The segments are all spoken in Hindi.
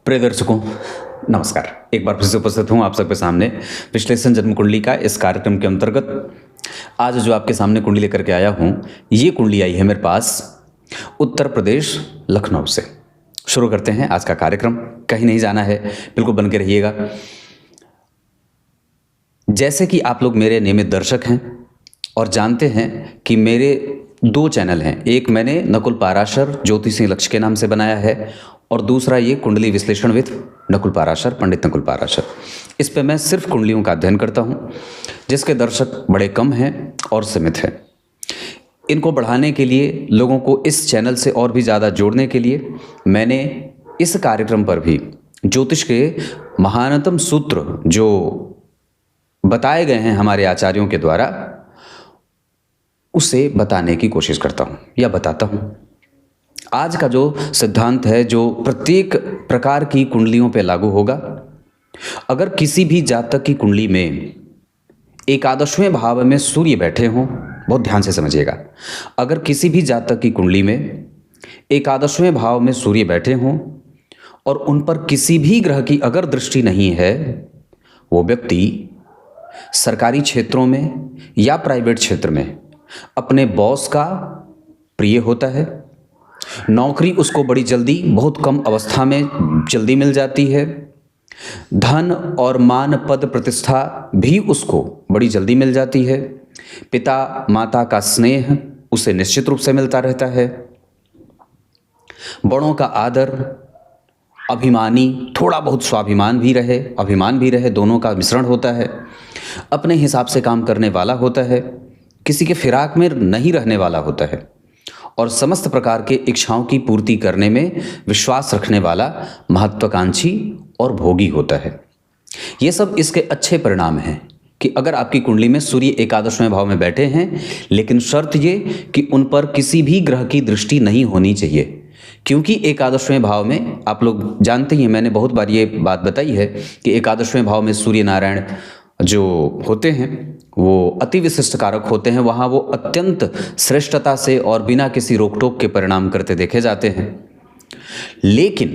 प्रिय दर्शकों, नमस्कार। एक बार फिर से उपस्थित हूँ आप सबके सामने विश्लेषण जन्म कुंडली का इस कार्यक्रम के अंतर्गत। आज जो आपके सामने कुंडली लेकर के आया हूँ, ये कुंडली आई है मेरे पास उत्तर प्रदेश लखनऊ से। शुरू करते हैं आज का कार्यक्रम। कहीं नहीं जाना है, बिल्कुल बन के रहिएगा। जैसे कि आप लोग मेरे नियमित दर्शक हैं और जानते हैं कि मेरे दो चैनल हैं। एक मैंने नकुल पाराशर ज्योतिषी लक्ष्य के नाम से बनाया है और दूसरा ये कुंडली विश्लेषण विद नकुल पाराशर, पंडित नकुल पाराशर। इस पे मैं सिर्फ कुंडलियों का अध्ययन करता हूँ, जिसके दर्शक बड़े कम हैं और सीमित हैं। इनको बढ़ाने के लिए, लोगों को इस चैनल से और भी ज़्यादा जोड़ने के लिए मैंने इस कार्यक्रम पर भी ज्योतिष के महानतम सूत्र जो बताए गए हैं हमारे आचार्यों के द्वारा, उसे बताने की कोशिश करता हूँ या बताता हूँ। आज का जो सिद्धांत है, जो प्रत्येक प्रकार की कुंडलियों पे लागू होगा। अगर किसी भी जातक की कुंडली में एकादशवें भाव में सूर्य बैठे हों, बहुत ध्यान से समझिएगा। अगर किसी भी जातक की कुंडली में एकादशवें भाव में सूर्य बैठे हों और उन पर किसी भी ग्रह की अगर दृष्टि नहीं है, वो व्यक्ति सरकारी क्षेत्रों में या प्राइवेट क्षेत्र में अपने बॉस का प्रिय होता है। नौकरी उसको बड़ी जल्दी, बहुत कम अवस्था में जल्दी मिल जाती है। धन और मान, पद, प्रतिष्ठा भी उसको बड़ी जल्दी मिल जाती है। पिता माता का स्नेह उसे निश्चित रूप से मिलता रहता है। बड़ों का आदर, अभिमानी, थोड़ा बहुत स्वाभिमान भी रहे, अभिमान भी रहे, दोनों का मिश्रण होता है। अपने हिसाब से काम करने वाला होता है, किसी के फिराक में नहीं रहने वाला होता है और समस्त प्रकार के इच्छाओं की पूर्ति करने में विश्वास रखने वाला महत्वाकांक्षी और भोगी होता है। ये सब इसके अच्छे परिणाम हैं कि अगर आपकी कुंडली में सूर्य एकादशवें भाव में बैठे हैं, लेकिन शर्त ये कि उन पर किसी भी ग्रह की दृष्टि नहीं होनी चाहिए। क्योंकि एकादशवें भाव में आप लोग जानते ही हैं, मैंने बहुत बार ये बात बताई है कि एकादशवें भाव में सूर्य नारायण जो होते हैं वो अति विशिष्ट कारक होते हैं। वहाँ वो अत्यंत श्रेष्ठता से और बिना किसी रोक टोक के परिणाम करते देखे जाते हैं। लेकिन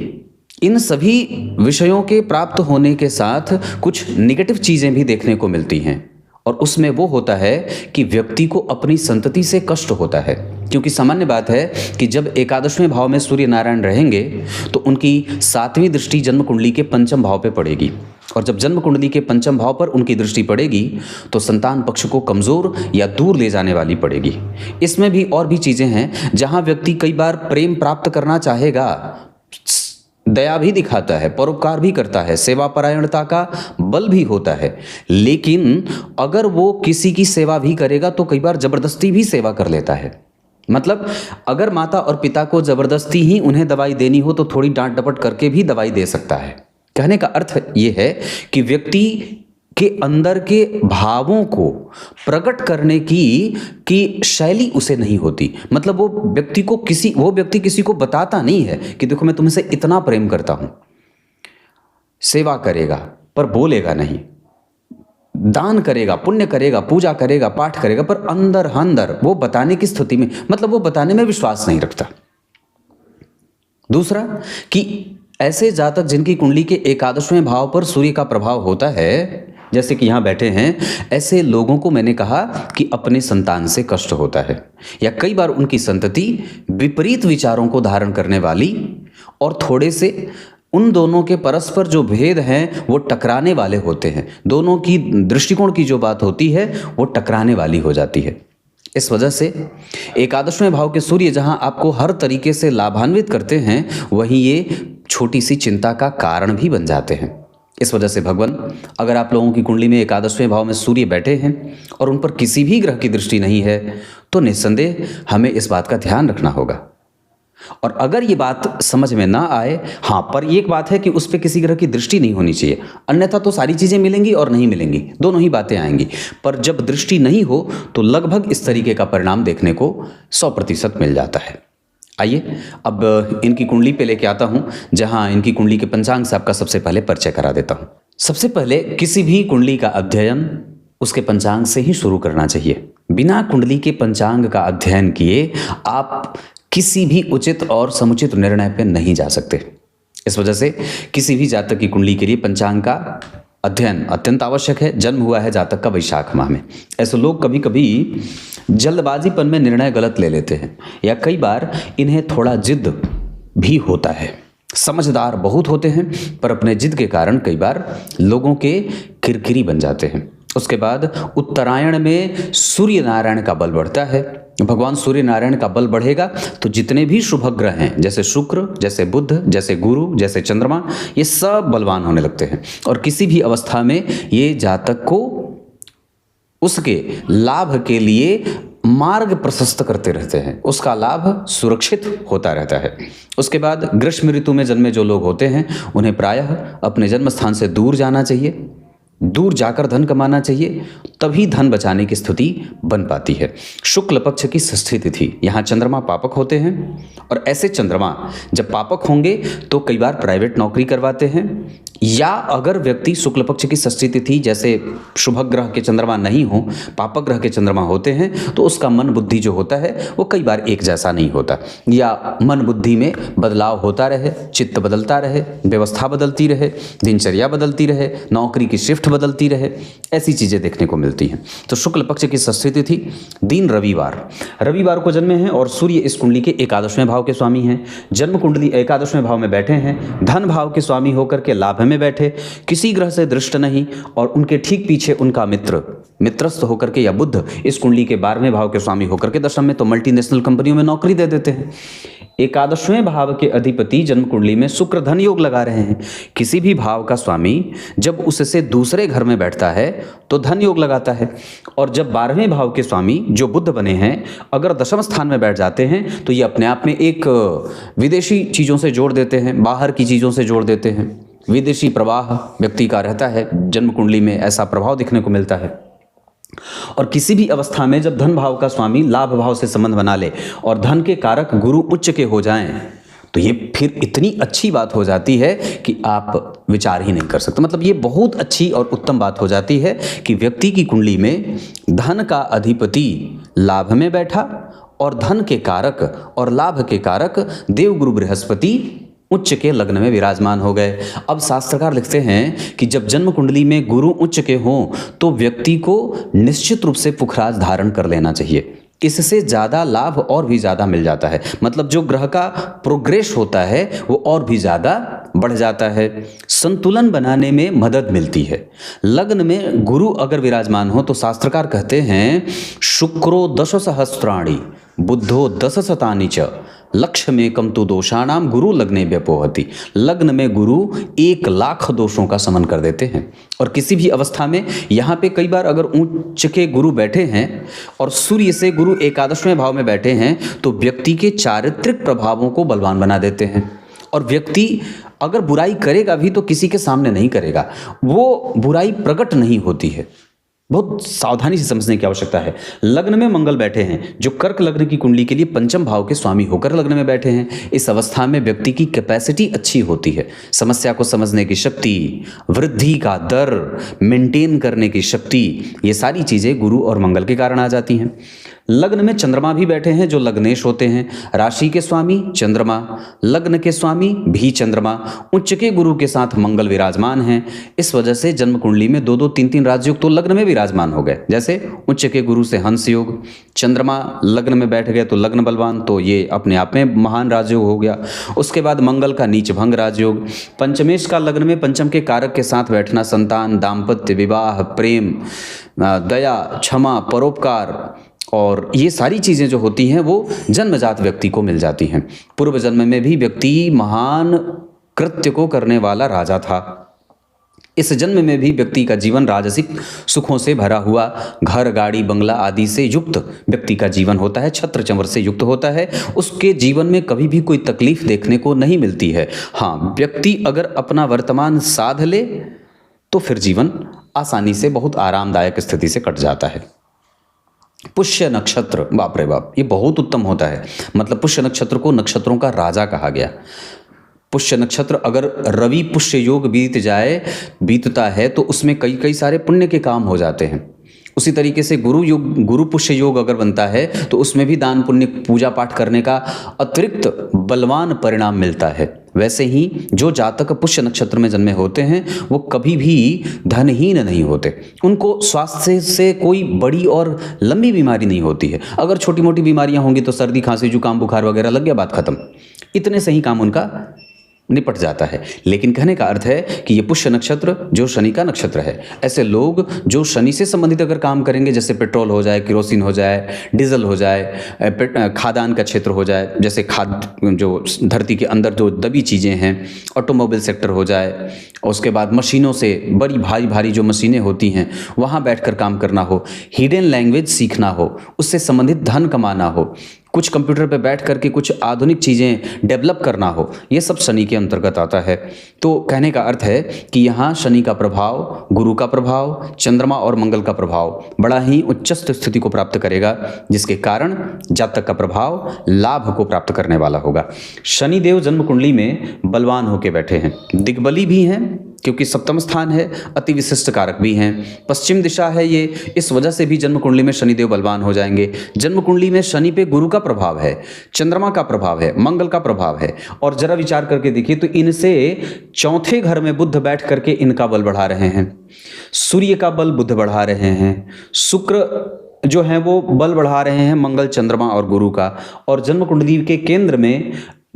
इन सभी विषयों के प्राप्त होने के साथ कुछ नेगेटिव चीज़ें भी देखने को मिलती हैं और उसमें वो होता है कि व्यक्ति को अपनी संतति से कष्ट होता है। क्योंकि सामान्य बात है कि जब एकादशवें भाव में सूर्य नारायण रहेंगे तो उनकी 7वीं दृष्टि जन्म कुंडली के पंचम भाव पे पड़ेगी और जब जन्म कुंडली के पंचम भाव पर उनकी दृष्टि पड़ेगी तो संतान पक्ष को कमज़ोर या दूर ले जाने वाली पड़ेगी। इसमें भी और भी चीज़ें हैं जहां व्यक्ति कई बार प्रेम प्राप्त करना चाहेगा, दया भी दिखाता है, परोपकार भी करता है, सेवा परायणता का बल भी होता है, लेकिन अगर वो किसी की सेवा भी करेगा तो कई बार जबरदस्ती भी सेवा कर लेता है। मतलब अगर माता और पिता को जबरदस्ती ही उन्हें दवाई देनी हो तो थोड़ी डांट डपट करके भी दवाई दे सकता है। कहने का अर्थ ये है कि व्यक्ति के अंदर के भावों को प्रकट करने की शैली उसे नहीं होती। मतलब वो व्यक्ति किसी को बताता नहीं है कि देखो मैं तुमसे इतना प्रेम करता हूं। सेवा करेगा पर बोलेगा नहीं, दान करेगा, पुण्य करेगा, पूजा करेगा, पाठ करेगा, पर अंदर वो बताने की स्थिति में, मतलब वो बताने में विश्वास नहीं रखता। दूसरा कि ऐसे जातक जिनकी कुंडली के एकादशवें भाव पर सूर्य का प्रभाव होता है, जैसे कि यहाँ बैठे हैं, ऐसे लोगों को मैंने कहा कि अपने संतान से कष्ट होता है या कई बार उनकी संतति विपरीत विचारों को धारण करने वाली और थोड़े से उन दोनों के परस्पर जो भेद हैं वो टकराने वाले होते हैं। दोनों की दृष्टिकोण की जो बात होती है वो टकराने वाली हो जाती है। इस वजह से एकादशवें भाव के सूर्य जहां आपको हर तरीके से लाभान्वित करते हैं, वहीं ये छोटी सी चिंता का कारण भी बन जाते हैं। इस वजह से भगवान, अगर आप लोगों की कुंडली में एकादशवें भाव में सूर्य बैठे हैं और उन पर किसी भी ग्रह की दृष्टि नहीं है तो निस्संदेह हमें इस बात का ध्यान रखना होगा। और अगर ये बात समझ में ना आए, हाँ, पर एक बात है कि उस पर किसी ग्रह की दृष्टि नहीं होनी चाहिए, अन्यथा तो सारी चीज़ें मिलेंगी और नहीं मिलेंगी, दोनों ही बातें आएंगी। पर जब दृष्टि नहीं हो तो लगभग इस तरीके का परिणाम देखने को 100% मिल जाता है। आइए अब इनकी कुंडली पे लेके आता हूँ, जहाँ इनकी कुंडली के पंचांग से आपका सबसे पहले परिचय करा देता हूँ। सबसे पहले किसी भी कुंडली का अध्ययन उसके पंचांग से ही शुरू करना चाहिए। बिना कुंडली के पंचांग का अध्ययन किए आप किसी भी उचित और समुचित निर्णय पर नहीं जा सकते। इस वजह से किसी भी जातक की कुंडली के लिए पंचांग का अध्ययन अत्यंत आवश्यक है। जन्म हुआ है जातक का वैशाख माह में। ऐसे लोग कभी कभी जल्दबाजीपन में निर्णय गलत ले लेते हैं, या कई बार इन्हें थोड़ा जिद भी होता है। समझदार बहुत होते हैं पर अपने जिद के कारण कई बार लोगों के किरकिरी बन जाते हैं। उसके बाद उत्तरायण में सूर्य नारायण का बल बढ़ता है। भगवान सूर्य नारायण का बल बढ़ेगा तो जितने भी शुभ ग्रह हैं, जैसे शुक्र, जैसे बुध, जैसे गुरु, जैसे चंद्रमा, ये सब बलवान होने लगते हैं और किसी भी अवस्था में ये जातक को उसके लाभ के लिए मार्ग प्रशस्त करते रहते हैं, उसका लाभ सुरक्षित होता रहता है। उसके बाद ग्रीष्म ऋतु में जन्मे जो लोग होते हैं उन्हें प्रायः अपने जन्म स्थान से दूर जाना चाहिए, दूर जाकर धन कमाना चाहिए, तभी धन बचाने की स्थिति बन पाती है। शुक्ल पक्ष की षष्ठी तिथि, यहाँ चंद्रमा पापक होते हैं और ऐसे चंद्रमा जब पापक होंगे तो कई बार प्राइवेट नौकरी करवाते हैं, या अगर व्यक्ति शुक्ल पक्ष की षष्ठी तिथि जैसे शुभ ग्रह के चंद्रमा नहीं हो, पापक ग्रह के चंद्रमा होते हैं तो उसका मन बुद्धि जो होता है वो कई बार एक जैसा नहीं होता, या मन बुद्धि में बदलाव होता रहे, चित्त बदलता रहे, व्यवस्था बदलती रहे, दिनचर्या बदलती रहे, नौकरी की शिफ्ट बदलती रहे, ऐसी चीज़ें देखने को मिलती हैं। तो शुक्ल पक्ष की षष्ठी तिथि दिन रविवार को जन्मे हैं और सूर्य इस कुंडली के 11वें भाव के स्वामी हैं। जन्म कुंडली 11वें भाव में बैठे हैं, धन भाव के स्वामी होकर के लाभ में बैठे, किसी ग्रह से दृष्ट नहीं, और उनके ठीक पीछे उनका मित्रस्थ होकर के या बुध इस कुंडली के 12वें भाव के स्वामी होकर के दशम में, तो मल्टीनेशनल कंपनियों में नौकरी दे देते हैं। 11वें भाव के अधिपति जन्म कुंडली में शुक्र धन योग लगा रहे हैं। किसी भी भाव का स्वामी जब उससे दूसरे घर में बैठता है तो धन योग लगाता है, और जब 12वें भाव के स्वामी जो बुध बने हैं अगर दशम स्थान में बैठ जाते हैं तो ये अपने आप में एक विदेशी चीज़ों से जोड़ देते हैं, बाहर की चीज़ों से जोड़ देते हैं। विदेशी प्रवाह व्यक्ति का रहता है, जन्म कुंडली में ऐसा प्रभाव दिखने को मिलता है। और किसी भी अवस्था में जब धन भाव का स्वामी लाभ भाव से संबंध बना ले और धन के कारक गुरु उच्च के हो जाएं तो ये फिर इतनी अच्छी बात हो जाती है कि आप विचार ही नहीं कर सकते। मतलब ये बहुत अच्छी और उत्तम बात हो जाती है कि व्यक्ति की कुंडली में धन का अधिपति लाभ में बैठा और धन के कारक और लाभ के कारक देवगुरु बृहस्पति उच्च के लग्न में विराजमान हो गए। अब शास्त्रकार लिखते हैं कि जब जन्म कुंडली में गुरु उच्च के हों तो व्यक्ति को निश्चित रूप से पुखराज धारण कर लेना चाहिए। इससे ज़्यादा लाभ और भी ज़्यादा मिल जाता है, मतलब जो ग्रह का प्रोग्रेस होता है वो और भी ज़्यादा बढ़ जाता है, संतुलन बनाने में मदद मिलती है। लग्न में गुरु अगर विराजमान हो तो शास्त्रकार कहते हैं शुक्रो 10 सहस्त्राणि बुद्धो 10 शतानि च लक्ष्य में कम तो दोषाणाम गुरु लग्ने व्यपोहति। लग्न में गुरु 1,00,000 दोषों का समन कर देते हैं। और किसी भी अवस्था में यहाँ पे कई बार अगर उच्च के गुरु बैठे हैं और सूर्य से गुरु 11वें भाव में बैठे हैं तो व्यक्ति के चारित्रिक प्रभावों को बलवान बना देते हैं। और व्यक्ति अगर बुराई करेगा भी तो किसी के सामने नहीं करेगा, वो बुराई प्रकट नहीं होती है। बहुत सावधानी से समझने की आवश्यकता है। लग्न में मंगल बैठे हैं जो कर्क लग्न की कुंडली के लिए 5वें भाव के स्वामी होकर लग्न में बैठे हैं। इस अवस्था में व्यक्ति की कैपेसिटी अच्छी होती है, समस्या को समझने की शक्ति, वृद्धि का दर मेंटेन करने की शक्ति, ये सारी चीज़ें गुरु और मंगल के कारण आ जाती हैं। लग्न में चंद्रमा भी बैठे हैं जो लग्नेश होते हैं। राशि के स्वामी चंद्रमा, लग्न के स्वामी भी चंद्रमा, उच्च के गुरु के साथ मंगल विराजमान हैं। इस वजह से जन्म कुंडली में 2-2, 3-3 राजयोग तो लग्न में विराजमान हो गए। जैसे उच्च के गुरु से हंस योग, चंद्रमा लग्न में बैठ गए तो लग्न बलवान, तो ये अपने आप में महान राजयोग हो गया। उसके बाद मंगल का नीच भंग राजयोग, पंचमेश का लग्न में पंचम के कारक के साथ बैठना, संतान, दाम्पत्य, विवाह, प्रेम, दया, क्षमा, परोपकार, और ये सारी चीज़ें जो होती हैं वो जन्मजात व्यक्ति को मिल जाती हैं। पूर्व जन्म में भी व्यक्ति महान कृत्य को करने वाला राजा था। इस जन्म में भी व्यक्ति का जीवन राजसिक सुखों से भरा हुआ, घर, गाड़ी, बंगला आदि से युक्त व्यक्ति का जीवन होता है, छत्र चंवर से युक्त होता है। उसके जीवन में कभी भी कोई तकलीफ देखने को नहीं मिलती है। हाँ, व्यक्ति अगर अपना वर्तमान साध ले तो फिर जीवन आसानी से बहुत आरामदायक स्थिति से कट जाता है। पुष्य नक्षत्र, बाप रे बाप, ये बहुत उत्तम होता है। मतलब पुष्य नक्षत्र को नक्षत्रों का राजा कहा गया। पुष्य नक्षत्र अगर रवि पुष्य योग बीतता है तो उसमें कई सारे पुण्य के काम हो जाते हैं। उसी तरीके से गुरु पुष्य योग अगर बनता है तो उसमें भी दान पुण्य पूजा पाठ करने का अतिरिक्त बलवान परिणाम मिलता है। वैसे ही जो जातक पुष्य नक्षत्र में जन्मे होते हैं वो कभी भी धनहीन नहीं होते। उनको स्वास्थ्य से कोई बड़ी और लंबी बीमारी नहीं होती है। अगर छोटी मोटी बीमारियां होंगी तो सर्दी खांसी जुकाम बुखार वगैरह लग गया, बात खत्म, इतने से ही काम उनका निपट जाता है। लेकिन कहने का अर्थ है कि ये पुष्य नक्षत्र जो शनि का नक्षत्र है, ऐसे लोग जो शनि से संबंधित अगर काम करेंगे, जैसे पेट्रोल हो जाए, केरोसिन हो जाए, डीजल हो जाए, खादान का क्षेत्र हो जाए, जैसे खाद जो धरती के अंदर जो दबी चीज़ें हैं, ऑटोमोबाइल सेक्टर हो जाए, उसके बाद मशीनों से बड़ी भारी भारी जो मशीनें होती हैं वहाँ बैठकर काम करना हो, हिडन लैंग्वेज सीखना हो, उससे संबंधित धन कमाना हो, कुछ कंप्यूटर पे बैठ करके कुछ आधुनिक चीज़ें डेवलप करना हो, ये सब शनि के अंतर्गत आता है। तो कहने का अर्थ है कि यहाँ शनि का प्रभाव, गुरु का प्रभाव, चंद्रमा और मंगल का प्रभाव बड़ा ही उच्चस्थ स्थिति को प्राप्त करेगा, जिसके कारण जातक का प्रभाव लाभ को प्राप्त करने वाला होगा। शनिदेव जन्म कुंडली में बलवान होकर बैठे हैं, दिग्बली भी हैं क्योंकि सप्तम स्थान है, अति विशिष्ट कारक भी हैं, पश्चिम दिशा है ये, इस वजह से भी जन्म कुंडली में शनिदेव बलवान हो जाएंगे। जन्म कुंडली में शनि पे गुरु का प्रभाव है, चंद्रमा का प्रभाव है, मंगल का प्रभाव है, और जरा विचार करके देखिए तो इनसे चौथे घर में बुध बैठ करके इनका बल बढ़ा रहे हैं, सूर्य का बल बुध बढ़ा रहे हैं, शुक्र जो है वो बल बढ़ा रहे हैं मंगल, चंद्रमा और गुरु का, और जन्म कुंडली के केंद्र में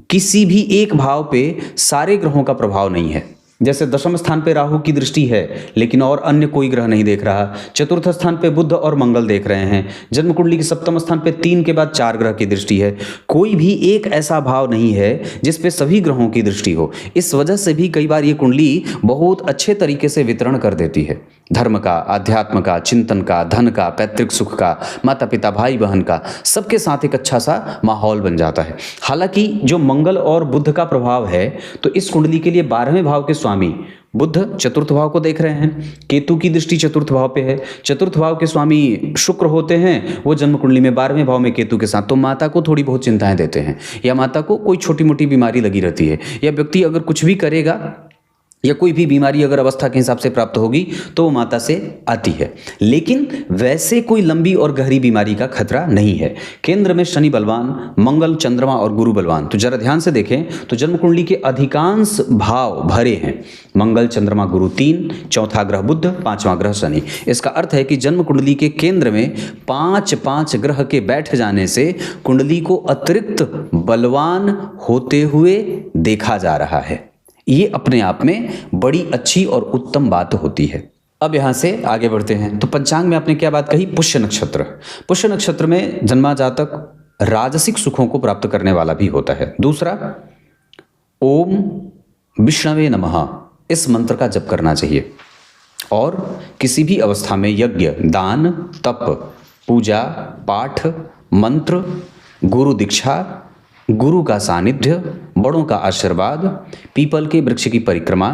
किसी भी एक भाव पे सारे ग्रहों का प्रभाव नहीं है। जैसे दशम स्थान पे राहु की दृष्टि है लेकिन और अन्य कोई ग्रह नहीं देख रहा, चतुर्थ स्थान पे बुध और मंगल देख रहे हैं, जन्म कुंडली के सप्तम स्थान पे 3 के बाद 4 ग्रह की दृष्टि है, कोई भी एक ऐसा भाव नहीं है जिस पे सभी ग्रहों की दृष्टि हो। इस वजह से भी कई बार ये कुंडली बहुत अच्छे तरीके से वितरण कर देती है, धर्म का, आध्यात्म का, चिंतन का, धन का, पैतृक सुख का, माता पिता भाई बहन का, सबके साथ एक अच्छा सा माहौल बन जाता है। हालांकि जो मंगल और बुध का प्रभाव है तो इस कुंडली के लिए 12वें भाव के स्वामी बुध चतुर्थ भाव को देख रहे हैं, केतु की दृष्टि चतुर्थ भाव पे है, चतुर्थ भाव के स्वामी शुक्र होते हैं, वो जन्म कुंडली में 12वें भाव में केतु के साथ, तो माता को थोड़ी बहुत चिंताएं देते हैं, या माता को कोई छोटी मोटी बीमारी लगी रहती है, या व्यक्ति अगर कुछ भी करेगा या कोई भी बीमारी अगर अवस्था के हिसाब से प्राप्त होगी तो वो माता से आती है, लेकिन वैसे कोई लंबी और गहरी बीमारी का खतरा नहीं है। केंद्र में शनि बलवान, मंगल, चंद्रमा और गुरु बलवान। तो जरा ध्यान से देखें तो जन्म कुंडली के अधिकांश भाव भरे हैं, मंगल, चंद्रमा, गुरु 3, चौथा ग्रह बुध, 5वां ग्रह शनि। इसका अर्थ है कि जन्म कुंडली के केंद्र में 5 ग्रह के बैठ जाने से कुंडली को अतिरिक्त बलवान होते हुए देखा जा रहा है। ये अपने आप में बड़ी अच्छी और उत्तम बात होती है। अब यहाँ से आगे बढ़ते हैं तो पंचांग में आपने क्या बात कही, पुष्य नक्षत्र। पुष्य नक्षत्र में जन्मा जातक राजसिक सुखों को प्राप्त करने वाला भी होता है। दूसरा, ओम विष्णवे नमः, इस मंत्र का जप करना चाहिए, और किसी भी अवस्था में यज्ञ, दान, तप, पूजा, पाठ, मंत्र, गुरु दीक्षा, गुरु का सानिध्य, बड़ों का आशीर्वाद, पीपल के वृक्ष की परिक्रमा,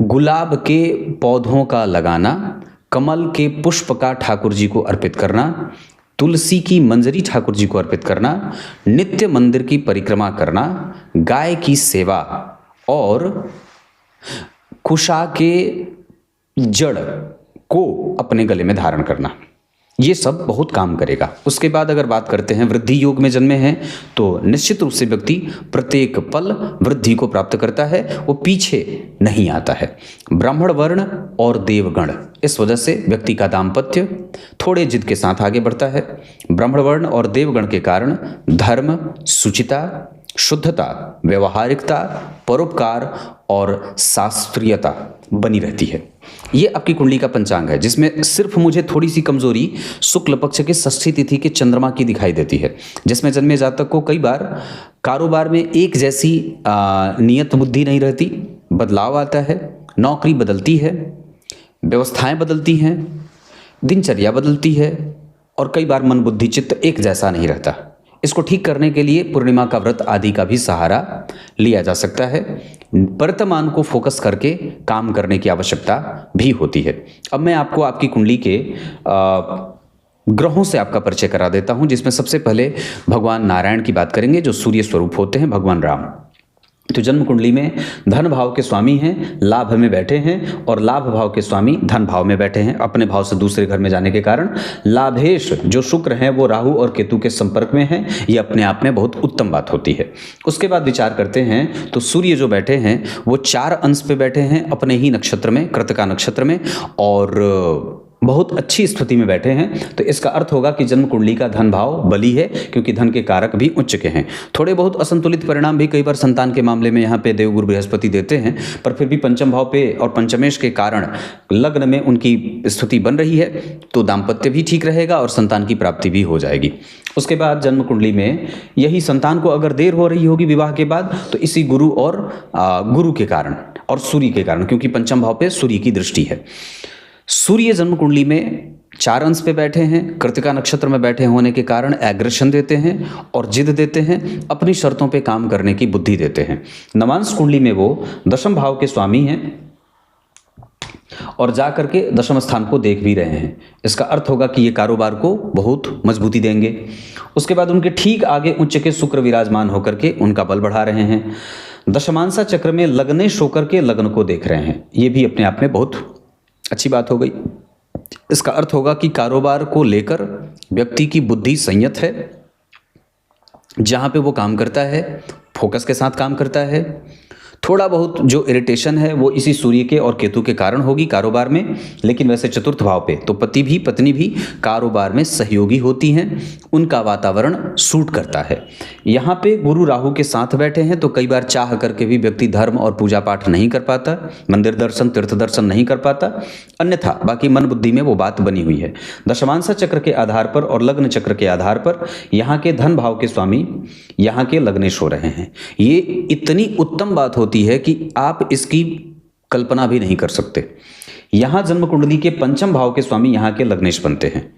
गुलाब के पौधों का लगाना, कमल के पुष्प का ठाकुर जी को अर्पित करना, तुलसी की मंजरी ठाकुर जी को अर्पित करना, नित्य मंदिर की परिक्रमा करना, गाय की सेवा और कुशा के जड़ को अपने गले में धारण करना, ये सब बहुत काम करेगा। उसके बाद अगर बात करते हैं वृद्धि योग में जन्मे हैं तो निश्चित रूप से व्यक्ति प्रत्येक पल वृद्धि को प्राप्त करता है, वो पीछे नहीं आता है। ब्राह्मण वर्ण और देवगण, इस वजह से व्यक्ति का दाम्पत्य थोड़े जिद के साथ आगे बढ़ता है। ब्राह्मण वर्ण और देवगण के कारण धर्म, शुचिता, शुद्धता, व्यवहारिकता, परोपकार और शास्त्रीयता बनी रहती है। ये आपकी कुंडली का पंचांग है, जिसमें सिर्फ मुझे थोड़ी सी कमजोरी शुक्ल पक्ष के षष्ठी तिथि के चंद्रमा की दिखाई देती है, जिसमें जन्मे जातक को कई बार कारोबार में एक जैसी नियत बुद्धि नहीं रहती, बदलाव आता है, नौकरी बदलती है, व्यवस्थाएं बदलती हैं, दिनचर्या बदलती है, और कई बार मन बुद्धि चित्त एक जैसा नहीं रहता। इसको ठीक करने के लिए पूर्णिमा का व्रत आदि का भी सहारा लिया जा सकता है। वर्तमान को फोकस करके काम करने की आवश्यकता भी होती है। अब मैं आपको आपकी कुंडली के ग्रहों से आपका परिचय करा देता हूं, जिसमें सबसे पहले भगवान नारायण की बात करेंगे, जो सूर्य स्वरूप होते हैं, भगवान राम। तो जन्म कुंडली में धन भाव के स्वामी हैं, लाभ में बैठे हैं, और लाभ भाव के स्वामी धन भाव में बैठे हैं। अपने भाव से दूसरे घर में जाने के कारण लाभेश जो शुक्र हैं वो राहु और केतु के संपर्क में हैं। ये अपने आप में बहुत उत्तम बात होती है। उसके बाद विचार करते हैं तो सूर्य जो बैठे हैं वो 4 अंश पे बैठे हैं अपने ही नक्षत्र में, कृतिका नक्षत्र में, और बहुत अच्छी स्थिति में बैठे हैं। तो इसका अर्थ होगा कि जन्म कुंडली का धन भाव बली है, क्योंकि धन के कारक भी उच्च के हैं। थोड़े बहुत असंतुलित परिणाम भी कई बार संतान के मामले में यहाँ पे देवगुरु बृहस्पति देते हैं, पर फिर भी पंचम भाव पे और पंचमेश के कारण लग्न में उनकी स्थिति बन रही है, तो दाम्पत्य भी ठीक रहेगा और संतान की प्राप्ति भी हो जाएगी। उसके बाद जन्म कुंडली में यही संतान को अगर देर हो रही होगी विवाह के बाद, तो इसी गुरु और गुरु के कारण और सूर्य के कारण, क्योंकि पंचम भाव पे सूर्य की दृष्टि है। सूर्य जन्म कुंडली में 4 अंश पे बैठे हैं, कृतिका नक्षत्र में बैठे होने के कारण एग्रेशन देते हैं और जिद देते हैं, अपनी शर्तों पे काम करने की बुद्धि देते हैं। नवांश कुंडली में वो दशम भाव के स्वामी हैं और जा करके दशम स्थान को देख भी रहे हैं। इसका अर्थ होगा कि ये कारोबार को बहुत मजबूती देंगे। उसके बाद उनके ठीक आगे उच्च के शुक्र विराजमान होकर के उनका बल बढ़ा रहे हैं। दशमांशा चक्र में लग्नेश होकर के लग्न को देख रहे हैं। ये भी अपने आप में बहुत अच्छी बात हो गई। इसका अर्थ होगा कि कारोबार को लेकर व्यक्ति की बुद्धि संयत है, जहां पे वो काम करता है फोकस के साथ काम करता है। थोड़ा बहुत जो इरिटेशन है वो इसी सूर्य के और केतु के कारण होगी कारोबार में, लेकिन वैसे चतुर्थ भाव पे तो पति भी पत्नी भी कारोबार में सहयोगी होती हैं, उनका वातावरण सूट करता है। यहाँ पे गुरु राहु के साथ बैठे हैं, तो कई बार चाह करके भी व्यक्ति धर्म और पूजा पाठ नहीं कर पाता, मंदिर दर्शन तीर्थ दर्शन नहीं कर पाता, अन्यथा बाकी मन बुद्धि में वो बात बनी हुई है। दशमांशा चक्र के आधार पर और लग्न चक्र के आधार पर यहाँ के धन भाव के स्वामी यहाँ के लग्नेश हो रहे हैं। ये इतनी उत्तम बात होती है कि आप इसकी कल्पना भी नहीं कर सकते। यहां जन्म कुंडली के पंचम भाव के स्वामी यहां के लग्नेश बनते हैं।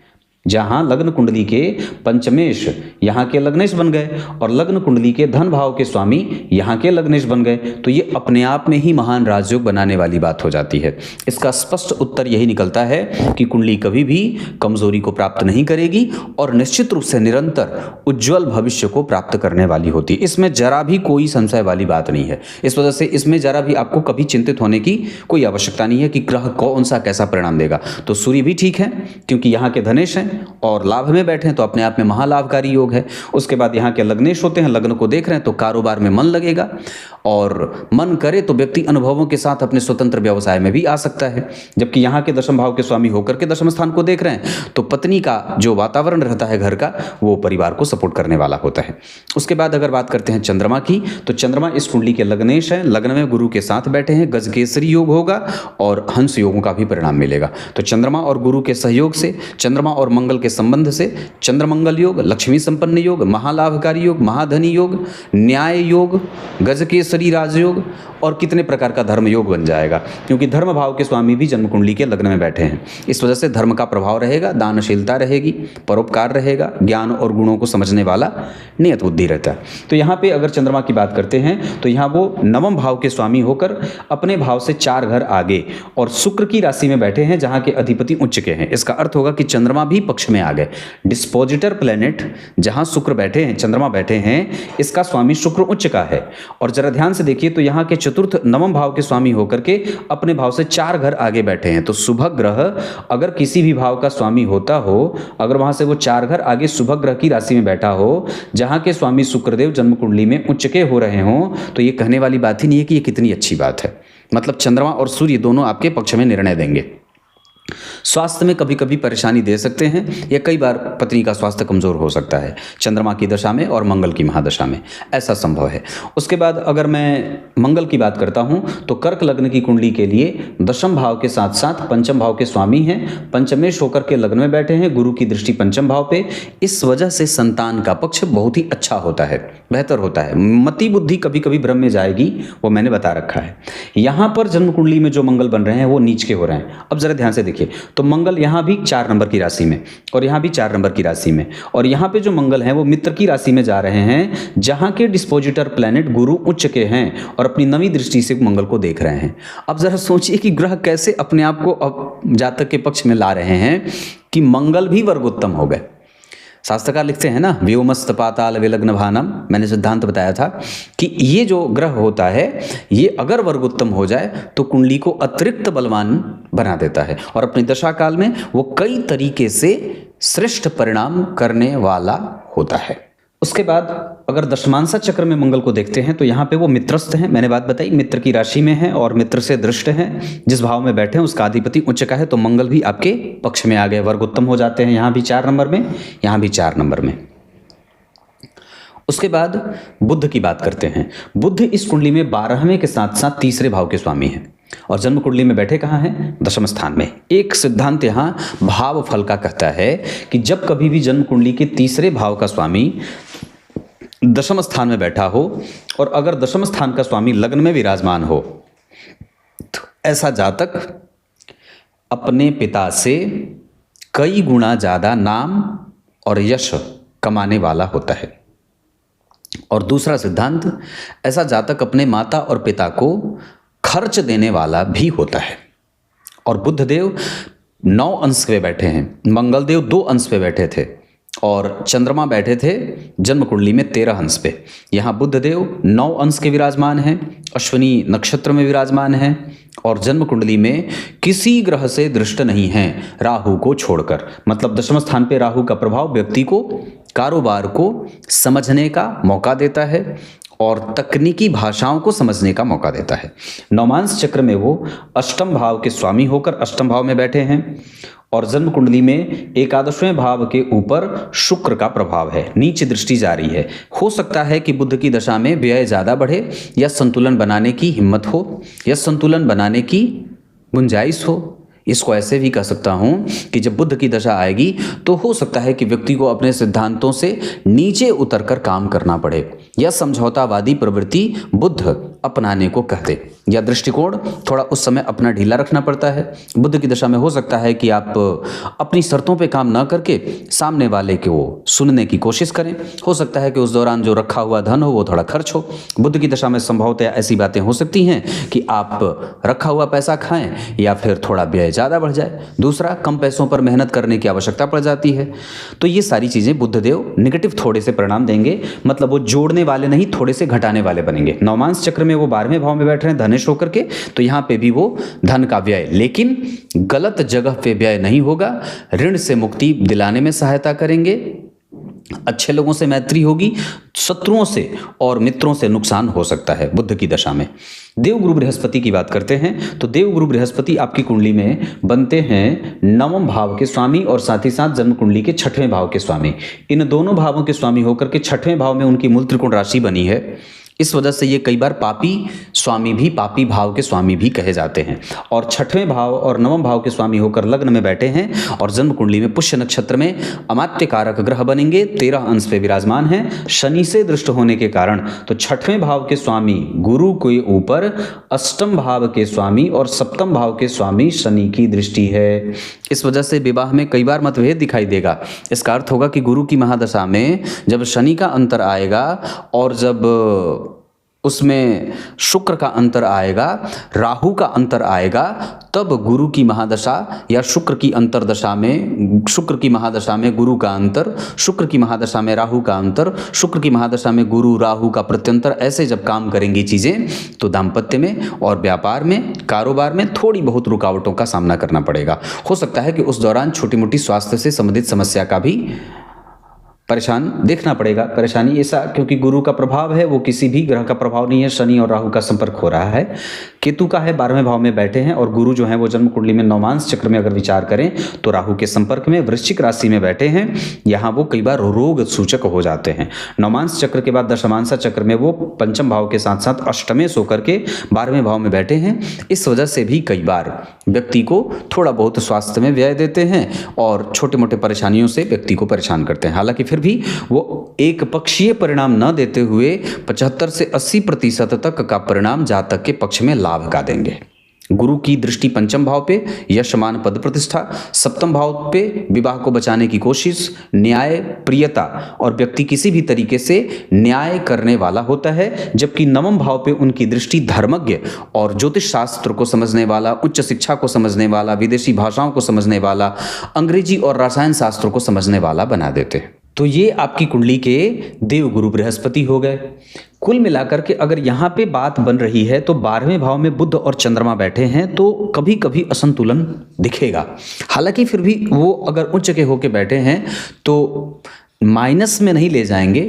जहां लग्न कुंडली के पंचमेश यहाँ के लग्नेश बन गए और लग्न कुंडली के धन भाव के स्वामी यहाँ के लग्नेश बन गए, तो ये अपने आप में ही महान राजयोग बनाने वाली बात हो जाती है। इसका स्पष्ट उत्तर यही निकलता है कि कुंडली कभी भी कमजोरी को प्राप्त नहीं करेगी और निश्चित रूप से निरंतर उज्जवल भविष्य को प्राप्त करने वाली होती है। इसमें जरा भी कोई संशय वाली बात नहीं है। इस वजह से इसमें जरा भी आपको कभी चिंतित होने की कोई आवश्यकता नहीं है कि ग्रह कौन सा कैसा परिणाम देगा। तो सूर्य भी ठीक है, क्योंकि यहाँ के धनेश हैं और लाभ में बैठे हैं, तो अपने आप में महालाभकारी योग है। उसके बाद यहाँ के लग्नेश होते हैं, लग्न को देख रहे हैं, तो कारोबार में मन लगेगा और मन करे तो व्यक्ति अनुभवों के साथ अपने स्वतंत्र व्यवसाय में भी आ सकता है। जबकि यहाँ के दशम भाव के स्वामी होकर के दशम स्थान को देख रहे हैं, तो पत्नी का जो वातावरण रहता है घर का, वो परिवार को सपोर्ट करने वाला होता है। उसके बाद अगर बात करते हैं चंद्रमा की, तो चंद्रमा इस कुंडली के लग्नेश है, लग्न में गुरु के साथ बैठे हैं, गजकेसरी योग होगा और हंस योगों का भी परिणाम मिलेगा। तो चंद्रमा और गुरु के सहयोग से, चंद्रमा और मंगल के संबंध से चंद्रमंगल योग, लक्ष्मी संपन्न योग, महालाभकारी योग, महाधनी योग, न्याय योग, गजकेसरी राजयोग और कितने प्रकार का धर्म योग बन जाएगा, क्योंकि धर्म भाव के स्वामी भी जन्म कुंडली के लग्न में बैठे हैं। इस वजह से धर्म का प्रभाव रहेगा, दानशीलता रहेगी, परोपकार रहेगा, ज्ञान और गुणों को समझने वाला नियत बुद्धि रहता है। तो यहाँ पे अगर चंद्रमा की बात करते हैं तो यहाँ वो नवम भाव के स्वामी होकर अपने भाव से 4 घर आगे और शुक्र की राशि में बैठे हैं, जहाँ के अधिपति उच्च के हैं। इसका अर्थ होगा कि चंद्रमा भी पक्ष में आ गए। डिस्पोजिटर प्लेनेट जहाँ शुक्र बैठे हैं, चंद्रमा बैठे हैं, इसका स्वामी शुक्र उच्च का है। और जरा ध्यान से देखिए तो यहाँ के चतुर्थ नवम भाव के स्वामी होकर के अपने भाव से 4 घर आगे बैठे हैं। तो शुभ ग्रह अगर किसी भी भाव का स्वामी होता हो, अगर वहां से वो 4 घर आगे शुभ ग्रह की राशि में बैठा हो, जहां के स्वामी शुक्रदेव जन्म कुंडली में उच्च के हो रहे हों, तो ये कहने वाली बात ही नहीं है कि ये कितनी अच्छी बात है। मतलब चंद्रमा और सूर्य दोनों आपके पक्ष में निर्णय देंगे। स्वास्थ्य में कभी कभी परेशानी दे सकते हैं, या कई बार पत्नी का स्वास्थ्य कमजोर हो सकता है चंद्रमा की दशा में और मंगल की महादशा में, ऐसा संभव है। उसके बाद अगर मैं मंगल की बात करता हूं तो कर्क लग्न की कुंडली के लिए दशम भाव के साथ साथ पंचम भाव के स्वामी हैं, पंचमेश होकर के लग्न में बैठे हैं, गुरु की दृष्टि पंचम भाव पे। इस वजह से संतान का पक्ष बहुत ही अच्छा होता है, बेहतर होता है। मति बुद्धि कभी कभी भ्रम में जाएगी, वो मैंने बता रखा है। यहां पर जन्म कुंडली में जो मंगल बन रहे हैं वो नीच के हो रहे हैं। अब जरा ध्यान से देखिए तो मंगल यहां भी 4 नंबर की राशि में और यहां भी 4 नंबर की राशि में, और यहां पे जो मंगल हैं वो मित्र की राशि में जा रहे हैं, जहां के डिस्पोजिटर प्लैनेट गुरु उच्च के हैं और अपनी नवी दृष्टि से मंगल को देख रहे हैं। अब जरा सोचिए कि ग्रह कैसे अपने आप को अब जातक के पक्ष में ला रहे हैं कि मंगल भी वर्गोत्तम हो गए। शास्त्रकार लिखते हैं ना, व्योमस्त पाताल विलग्न भानम, मैंने सिद्धांत बताया था कि ये जो ग्रह होता है ये अगर वर्ग उत्तम हो जाए तो कुंडली को अतिरिक्त बलवान बना देता है और अपनी दशा काल में वो कई तरीके से श्रेष्ठ परिणाम करने वाला होता है। उसके बाद अगर दशमांसा चक्र में मंगल को देखते हैं तो यहाँ पे वो मित्रस्थ हैं, मैंने बात बताई मित्र की राशि में है और मित्र से दृष्ट हैं, जिस भाव में बैठे हैं उसका अधिपति उच्च का है, तो मंगल भी आपके पक्ष में आ गए, वर्ग उत्तम हो जाते हैं, यहाँ भी 4 नंबर में, यहाँ भी 4 नंबर में। उसके बाद बुध की बात करते हैं। बुध इस कुंडली में 12वें के साथ साथ तीसरे भाव के स्वामी हैं और जन्म कुंडली में बैठे कहाँ हैं? दशम स्थान में। एक सिद्धांत यहाँ भाव फल का कहता है कि जब कभी भी जन्म कुंडली के तीसरे भाव का स्वामी दशम स्थान में बैठा हो और अगर दशम स्थान का स्वामी लग्न में विराजमान हो तो ऐसा जातक अपने पिता से कई गुना ज़्यादा नाम और यश कमाने वाला होता है। और दूसरा सिद्धांत, ऐसा जातक अपने माता और पिता को खर्च देने वाला भी होता है। और बुध देव 9 अंश पे बैठे हैं, मंगल देव 2 अंश पे बैठे थे और चंद्रमा बैठे थे जन्म कुंडली में 13 अंश पे। यहाँ बुध देव 9 अंश के विराजमान हैं, अश्विनी नक्षत्र में विराजमान हैं और जन्म कुंडली में किसी ग्रह से दृष्ट नहीं हैं राहु को छोड़कर। मतलब दशम स्थान पे राहु का प्रभाव व्यक्ति को कारोबार को समझने का मौका देता है और तकनीकी भाषाओं को समझने का मौका देता है। नवमांश चक्र में वो अष्टम भाव के स्वामी होकर अष्टम भाव में बैठे हैं और जन्म कुंडली में एकादशवें भाव के ऊपर शुक्र का प्रभाव है, नीच दृष्टि जारी है। हो सकता है कि बुध की दशा में व्यय ज़्यादा बढ़े या संतुलन बनाने की हिम्मत हो या संतुलन बनाने की गुंजाइश हो। इसको ऐसे भी कह सकता हूँ कि जब बुध की दशा आएगी तो हो सकता है कि व्यक्ति को अपने सिद्धांतों से नीचे उतरकर काम करना पड़े या समझौतावादी प्रवृत्ति बुध अपनाने को कहते या दृष्टिकोण थोड़ा उस समय अपना ढीला रखना पड़ता है। बुध की दशा में हो सकता है कि आप अपनी शर्तों पे काम ना करके सामने वाले को सुनने की कोशिश करें। हो सकता है कि उस दौरान जो रखा हुआ धन हो वो थोड़ा खर्च हो। बुध की दशा में संभवतः ऐसी बातें हो सकती हैं कि आप रखा हुआ पैसा खाएं या फिर थोड़ा व्यय ज़्यादा बढ़ जाए। दूसरा, कम पैसों पर मेहनत करने की आवश्यकता पड़ जाती है। तो ये सारी चीज़ें बुधदेव नेगेटिव थोड़े से परिणाम देंगे, मतलब वो जोड़ने वाले नहीं थोड़े से घटाने वाले बनेंगे। नवमांश चक्र में वो 12वें भाव में बैठ रहे हैं धनेश होकर के, तो यहाँ पे भी वो धन का व्यय, लेकिन गलत जगह पे व्यय नहीं होगा। ऋण से मुक्ति दिलाने में सहायता करेंगे, अच्छे लोगों से मैत्री होगी, शत्रुओं से और मित्रों से नुकसान हो सकता है बुध की दशा में। देवगुरु बृहस्पति की बात करते हैं तो देवगुरु बृहस्पति आपकी कुंडली में बनते हैं 9वें भाव के स्वामी और साथ ही साथ जन्म कुंडली के 6वें भाव के स्वामी। इन दोनों भावों के स्वामी होकर के 6वें भाव में उनकी मूल त्रिकोण राशि बनी है। इस वजह से ये कई बार पापी स्वामी भी, पापी भाव के स्वामी भी कहे जाते हैं। और 6वें भाव और 9वें भाव के स्वामी होकर लग्न में बैठे हैं और जन्म कुंडली में पुष्य नक्षत्र में अमात्य कारक ग्रह बनेंगे, 13 अंश पे विराजमान हैं शनि से दृष्ट होने के कारण। तो 6वें भाव के स्वामी गुरु के ऊपर अष्टम भाव के स्वामी और सप्तम भाव के स्वामी शनि की दृष्टि है। इस वजह से विवाह में कई बार मतभेद दिखाई देगा। इसका अर्थ होगा कि गुरु की महादशा में जब शनि का अंतर आएगा और जब उसमें शुक्र का अंतर आएगा, राहु का अंतर आएगा, तब गुरु की महादशा या शुक्र की अंतरदशा में, शुक्र की महादशा में गुरु का अंतर, शुक्र की महादशा में राहु का अंतर, शुक्र की महादशा में गुरु राहु का प्रत्यंतर, ऐसे जब काम करेंगी चीज़ें तो दाम्पत्य में और व्यापार में, कारोबार में थोड़ी बहुत रुकावटों का सामना करना पड़ेगा। हो सकता है कि उस दौरान छोटी मोटी स्वास्थ्य से संबंधित समस्या का भी परेशान देखना पड़ेगा। परेशानी ऐसा क्योंकि गुरु का प्रभाव है, वो किसी भी ग्रह का प्रभाव नहीं है। शनि और राहु का संपर्क हो रहा है, केतु का है, 12वें भाव में बैठे हैं और गुरु जो है वो जन्म कुंडली में नवमांश चक्र में अगर विचार करें तो राहु के संपर्क में वृश्चिक राशि में बैठे हैं। यहाँ वो कई बार रोग सूचक हो जाते हैं। नवमांश चक्र के बाद दशमांश चक्र में वो पंचम भाव के साथ साथ अष्टमेश होकर के 12वें भाव में बैठे हैं। इस वजह से भी कई बार व्यक्ति को थोड़ा बहुत स्वास्थ्य में व्यय देते हैं और छोटे मोटे परेशानियों से व्यक्ति को परेशान करते हैं। हालांकि फिर भी वो एक पक्षीय परिणाम न देते हुए 75 से 80% तक का परिणाम जातक के पक्ष में लाभ का देंगे। गुरु की दृष्टि पंचम भाव पे यश मान पद प्रतिष्ठा, सप्तम भाव पे विवाह को बचाने की कोशिश, न्याय प्रियता और व्यक्ति किसी भी तरीके से न्याय करने वाला होता है। जबकि नवम भाव पे उनकी दृष्टि धर्मज्ञ और ज्योतिष शास्त्र को समझने वाला, उच्च शिक्षा को समझने वाला, विदेशी भाषाओं को समझने वाला, अंग्रेजी और रसायन शास्त्रों को समझने वाला बना देते हैं। तो ये आपकी कुंडली के देव गुरु बृहस्पति हो गए। कुल मिलाकर के अगर यहाँ पे बात बन रही है तो 12वें भाव में बुध और चंद्रमा बैठे हैं तो कभी कभी असंतुलन दिखेगा। हालांकि फिर भी वो अगर उच्च के होके बैठे हैं तो माइनस में नहीं ले जाएंगे,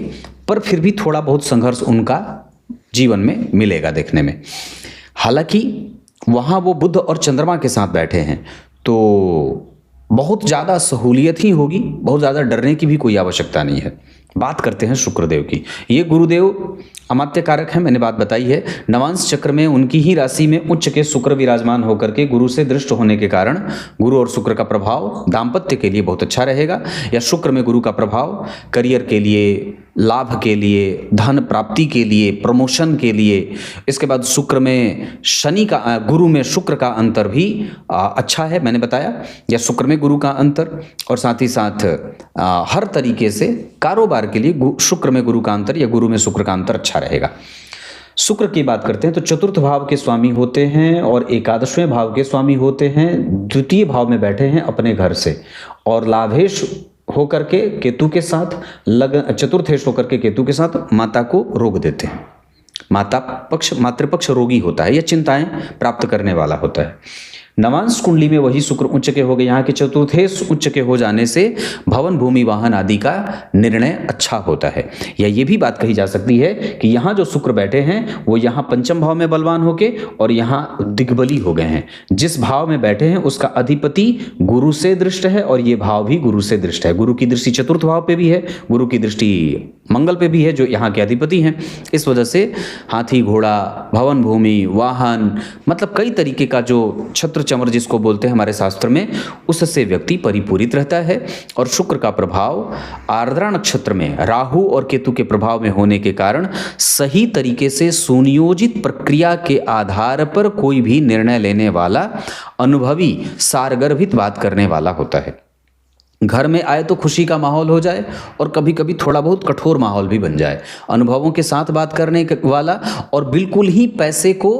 पर फिर भी थोड़ा बहुत संघर्ष उनका जीवन में मिलेगा देखने में। हालांकि वहाँ वो बुध और चंद्रमा के साथ बैठे हैं तो बहुत ज़्यादा सहूलियत ही होगी, बहुत ज़्यादा डरने की भी कोई आवश्यकता नहीं है। बात करते हैं शुक्रदेव की। ये गुरुदेव अमात्य कारक है, मैंने बात बताई है। नवांश चक्र में उनकी ही राशि में उच्च के शुक्र विराजमान होकर के गुरु से दृष्ट होने के कारण गुरु और शुक्र का प्रभाव दाम्पत्य के लिए बहुत अच्छा रहेगा, या शुक्र में गुरु का प्रभाव करियर के लिए, लाभ के लिए, धन प्राप्ति के लिए, प्रमोशन के लिए। इसके बाद शुक्र में शनि का, गुरु में शुक्र का अंतर भी अच्छा है, मैंने बताया, या शुक्र में गुरु का अंतर, और साथ ही साथ हर तरीके से कारोबार के लिए शुक्र में गुरु का अंतर या गुरु में शुक्र का अंतर अच्छा रहेगा। शुक्र की बात करते हैं तो चतुर्थ भाव के स्वामी होते हैं और एकादशवें भाव के स्वामी होते हैं। द्वितीय भाव में बैठे हैं अपने घर से, और लाभेश होकर के केतु के साथ चतुर्थेश होकर के केतु के साथ माता को रोग देते हैं। मातृपक्ष रोगी होता है या चिंताएं प्राप्त करने वाला होता है। नवांश कुंडली में वही शुक्र उच्च के हो गए। यहाँ के चतुर्थेश उच्च के हो जाने से भवन, भूमि, वाहन आदि का निर्णय अच्छा होता है। या ये भी बात कही जा सकती है कि यहाँ जो शुक्र बैठे हैं वो यहाँ पंचम भाव में बलवान होके और यहाँ दिग्बली हो गए हैं। जिस भाव में बैठे हैं उसका अधिपति गुरु से दृष्ट है और ये भाव भी गुरु से दृष्ट है। गुरु की दृष्टि चतुर्थ भाव पे भी है, गुरु की दृष्टि मंगल पे भी है जो यहाँ के अधिपति हैं। इस वजह से हाथी, घोड़ा, भवन, भूमि, वाहन, मतलब कई तरीके का जो छत्र चमर जिसको बोलते हैं हमारे शास्त्र में, उससे व्यक्ति परिपूरित रहता है। और शुक्र का प्रभाव आर्द्रा नक्षत्र में राहु और केतु के प्रभाव में होने के कारण सही तरीके से सुनियोजित प्रक्रिया के आधार पर कोई भी निर्णय लेने वाला, अनुभवी, सारगर्भित बात करने वाला होता है। घर में आए तो खुशी का माहौल हो जाए और कभी कभी थोड़ा बहुत कठोर माहौल भी बन जाए। अनुभवों के साथ बात करने वाला और बिल्कुल ही पैसे को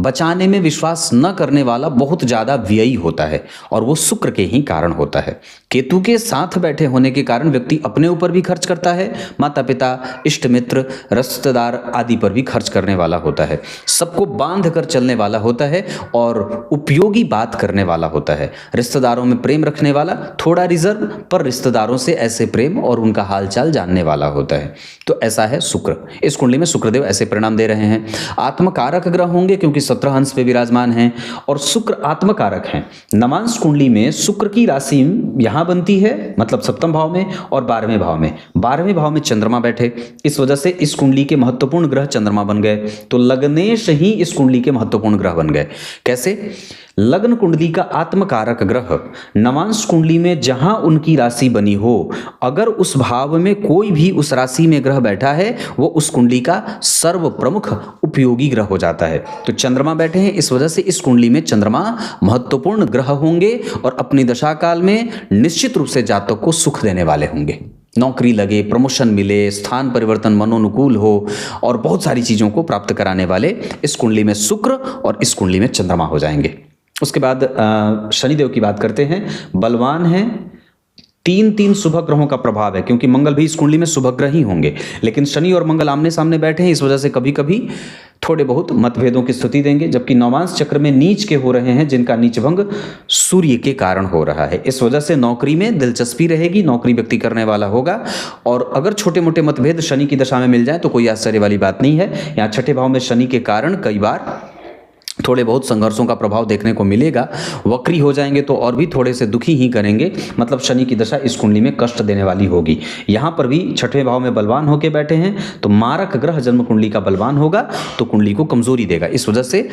बचाने में विश्वास न करने वाला बहुत ज़्यादा व्ययी होता है, और वो शुक्र के ही कारण होता है। केतु के साथ बैठे होने के कारण व्यक्ति अपने ऊपर भी खर्च करता है, माता पिता, इष्ट मित्र, रिश्तेदार आदि पर भी खर्च करने वाला होता है। सबको बांध कर चलने वाला होता है और उपयोगी बात करने वाला होता है। रिश्तेदारों में प्रेम रखने वाला, थोड़ा रिजर्व, पर रिश्तेदारों से ऐसे प्रेम और उनका हालचाल जानने वाला होता है। तो ऐसा है शुक्र। इस कुंडली में शुक्रदेव ऐसे परिणाम दे रहे हैं। आत्मकारक ग्रह होंगे क्योंकि 17 अंश पे विराजमान हैं और शुक्र आत्मकारक हैं। नवांश कुंडली में शुक्र की राशि यहां बनती है, मतलब सप्तम भाव में और 12वें भाव में। 12वें भाव में चंद्रमा बैठे, इस वजह से इस कुंडली के महत्वपूर्ण ग्रह चंद्रमा बन गए। तो लग्नेश ही इस कुंडली के महत्वपूर्ण ग्रह बन गए। कैसे? लग्न कुंडली का आत्मकारक ग्रह नवांश कुंडली में जहां उनकी राशि बनी हो, अगर उस भाव में कोई भी उस राशि में ग्रह बैठा है, वो उस कुंडली का सर्व प्रमुख उपयोगी ग्रह हो जाता है। तो चंद्रमा बैठे हैं, इस वजह से इस कुंडली में चंद्रमा महत्वपूर्ण ग्रह होंगे और अपनी दशा काल में निश्चित रूप से जातक को सुख देने वाले होंगे। नौकरी लगे, प्रमोशन मिले, स्थान परिवर्तन मनोनुकूल हो और बहुत सारी चीजों को प्राप्त कराने वाले इस कुंडली में शुक्र और इस कुंडली में चंद्रमा हो जाएंगे। उसके बाद शनिदेव की बात करते हैं। बलवान हैं, 3 शुभ ग्रहों का प्रभाव है क्योंकि मंगल भी इस कुंडली में शुभ ग्रह ही होंगे, लेकिन शनि और मंगल आमने सामने बैठे हैं, इस वजह से कभी कभी थोड़े बहुत मतभेदों की स्थिति देंगे। जबकि नवांश चक्र में नीच के हो रहे हैं, जिनका नीचभंग सूर्य के कारण हो रहा है। इस वजह से नौकरी में दिलचस्पी रहेगी, नौकरी व्यक्ति करने वाला होगा। और अगर छोटे मोटे मतभेद शनि की दशा में मिल जाए तो कोई आश्चर्य वाली बात नहीं है। यहाँ छठे भाव में शनि के कारण कई बार थोड़े बहुत संघर्षों का प्रभाव देखने को मिलेगा। वक्री हो जाएंगे तो और भी थोड़े से दुखी ही करेंगे, मतलब शनि की दशा इस कुंडली में कष्ट देने वाली होगी। यहाँ पर भी छठवें भाव में बलवान होकर बैठे हैं, तो मारक ग्रह जन्म कुंडली का बलवान होगा तो कुंडली को कमजोरी देगा। इस वजह से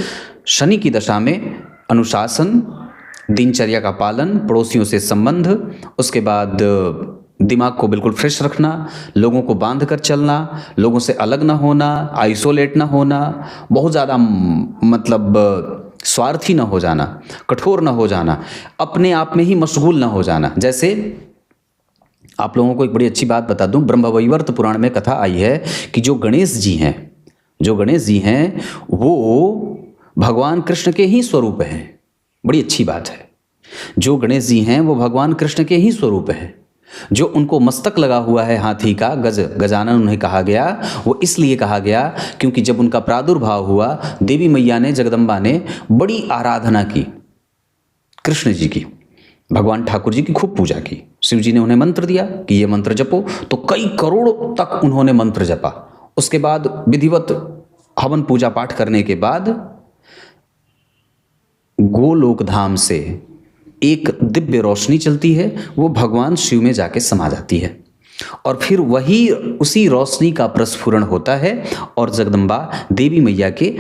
शनि की दशा में अनुशासन, दिनचर्या का पालन, पड़ोसियों से संबंध, उसके बाद दिमाग को बिल्कुल फ्रेश रखना, लोगों को बांध कर चलना, लोगों से अलग ना होना, आइसोलेट ना होना, बहुत ज़्यादा मतलब स्वार्थी ना हो जाना, कठोर ना हो जाना, अपने आप में ही मशगूल ना हो जाना। जैसे आप लोगों को एक बड़ी अच्छी बात बता दूं, ब्रह्मवैवर्त पुराण में कथा आई है कि जो गणेश जी हैं वो भगवान कृष्ण के ही स्वरूप हैं। बड़ी अच्छी बात है, जो गणेश जी हैं वो भगवान कृष्ण के ही स्वरूप हैं। जो उनको मस्तक लगा हुआ है हाथी का, गजानन उन्हें कहा गया, वो इसलिए कहा गया क्योंकि जब उनका प्रादुर्भाव हुआ, देवी मैया ने, जगदम्बा ने बड़ी आराधना की, कृष्ण जी की, भगवान ठाकुर जी की खूब पूजा की। शिव जी ने उन्हें मंत्र दिया कि ये मंत्र जपो, तो कई करोड़ तक उन्होंने मंत्र जपा। उसके बाद विधिवत हवन पूजा पाठ करने के बाद गोलोक धाम से एक दिव्य रोशनी चलती है, वो भगवान शिव में जाके समा जाती है और फिर वही उसी रोशनी का प्रस्फुरण होता है और जगदम्बा देवी मैया के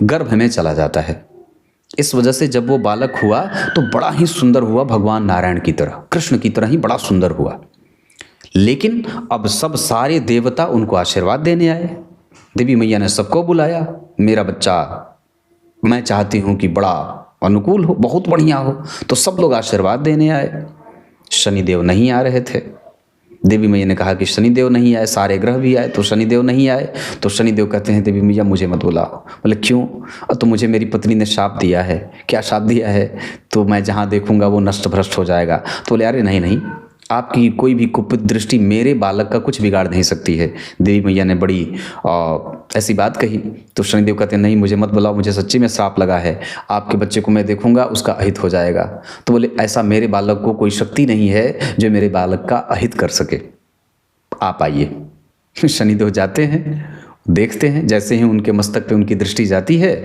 गर्भ में चला जाता है। इस वजह से जब वो बालक हुआ तो बड़ा ही सुंदर हुआ, भगवान नारायण की तरह, कृष्ण की तरह ही बड़ा सुंदर हुआ। लेकिन अब सब सारे देवता उनको आशीर्वाद देने आए। देवी मैया ने सबको बुलाया, मेरा बच्चा मैं चाहती हूँ कि बड़ा अनुकूल हो, बहुत बढ़िया हो, तो सब लोग आशीर्वाद देने आए। शनिदेव नहीं आ रहे थे। देवी मैया ने कहा कि शनिदेव नहीं आए, सारे ग्रह भी आए तो शनिदेव नहीं आए। तो शनिदेव कहते हैं देवी मैया मुझे मत बुलाओ। बोले क्यों? तो मुझे मेरी पत्नी ने शाप दिया है। क्या शाप दिया है? तो मैं जहाँ देखूंगा वो नष्ट भ्रष्ट हो जाएगा। तो बोले अरे नहीं नहीं, आपकी कोई भी कुपित दृष्टि मेरे बालक का कुछ बिगाड़ नहीं सकती है। देवी मैया ने बड़ी ऐसी बात कही। तो शनिदेव कहते हैं नहीं मुझे मत बुलाओ, मुझे सच्ची में श्राप लगा है, आपके बच्चे को मैं देखूंगा उसका अहित हो जाएगा। तो बोले ऐसा मेरे बालक को कोई शक्ति नहीं है जो मेरे बालक का अहित कर सके, आप आइए। शनिदेव जाते हैं, देखते हैं, जैसे ही उनके मस्तक पे उनकी दृष्टि जाती है,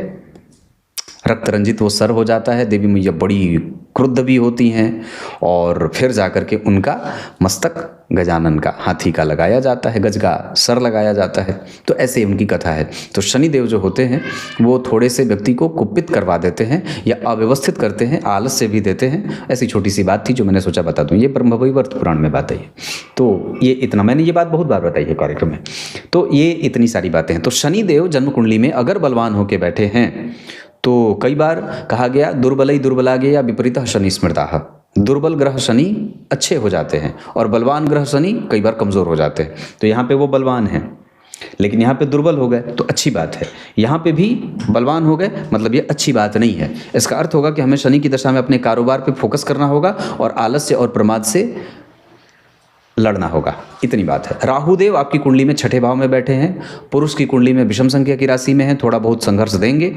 रक्त रंजित वो सर हो जाता है। देवी मैया बड़ी क्रुद्ध भी होती हैं और फिर जाकर के उनका मस्तक गजानन का, हाथी का लगाया जाता है, गज का सर लगाया जाता है। तो ऐसे उनकी कथा है। तो शनिदेव जो होते हैं वो थोड़े से व्यक्ति को कुपित करवा देते हैं या अव्यवस्थित करते हैं, आलस्य भी देते हैं। ऐसी छोटी सी बात थी जो मैंने सोचा बता दूं। ये ब्रह्मवैवर्त पुराण में बात है। तो ये इतना, मैंने ये बात बहुत बार बताई है कार्यक्रम में। तो ये इतनी सारी बातें हैं। तो शनिदेव जन्म कुंडली में अगर बलवान होके बैठे हैं तो कई बार कहा गया दुर्बलई दुर्बलागे या विपरीतः शनि स्मृताः, दुर्बल ग्रह शनि अच्छे हो जाते हैं और बलवान ग्रह शनि कई बार कमज़ोर हो जाते हैं। तो यहाँ पे वो बलवान हैं लेकिन यहाँ पे दुर्बल हो गए तो अच्छी बात है, यहाँ पे भी बलवान हो गए मतलब ये अच्छी बात नहीं है। इसका अर्थ होगा कि हमें शनि की दशा में अपने कारोबार पे फोकस करना होगा और आलस्य और प्रमाद से लड़ना होगा, इतनी बात है। राहुदेव आपकी कुंडली में छठे भाव में बैठे हैं, पुरुष की कुंडली में विषम संख्या की राशि में है, थोड़ा बहुत संघर्ष देंगे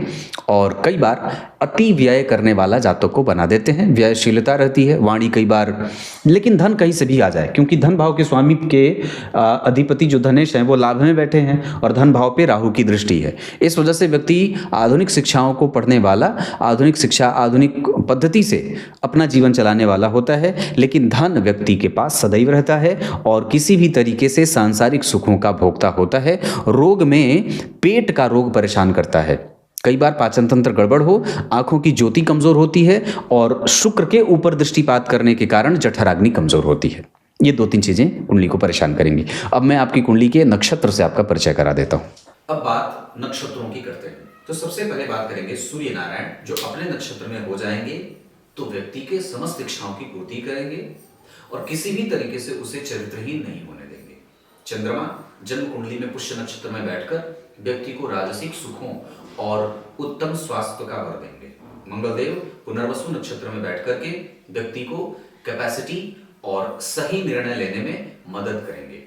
और कई बार अति व्यय करने वाला जातक को बना देते हैं। व्ययशीलता रहती है, वाणी कई बार, लेकिन धन कहीं से भी आ जाए क्योंकि धन भाव के स्वामी के अधिपति जो धनेश हैं वो लाभ में बैठे हैं और धन भाव पे राहु की दृष्टि है। इस वजह से व्यक्ति आधुनिक शिक्षाओं को पढ़ने वाला, आधुनिक शिक्षा, आधुनिक पद्धति से अपना जीवन चलाने वाला होता है, लेकिन धन व्यक्ति के पास सदैव रहता है और किसी भी तरीके से सांसारिक सुखों का भोक्ता होता है। रोग में पेट का रोग परेशान करता है, कई बार पाचन तंत्र गड़बड़ हो, आंखों की ज्योति कमजोर होती है और शुक्र के ऊपर दृष्टिपात करने के कारण जठराग्नि कमजोर होती है। ये दो तीन चीजें कुंडली को परेशान करेंगी। अब मैं आपकी कुंडली के नक्षत्र से आपका परिचय करा देता हूं। अब बात नक्षत्रों की करते हैं। तो सबसे पहले बात करेंगे सूर्य नारायण, जो अपने नक्षत्र में हो जाएंगे तो व्यक्ति के समस्त इच्छाओं की पूर्ति करेंगे और किसी भी तरीके से उसे चरित्रहीन नहीं होने देंगे। चंद्रमा जन्म कुंडली में पुष्य नक्षत्र में बैठकर व्यक्ति को राजसिक सुखों और उत्तम स्वास्थ्य का वर देंगे। मंगलदेव पुनर्वसु नक्षत्र में बैठकर के व्यक्ति को कैपेसिटी और सही निर्णय लेने में मदद करेंगे।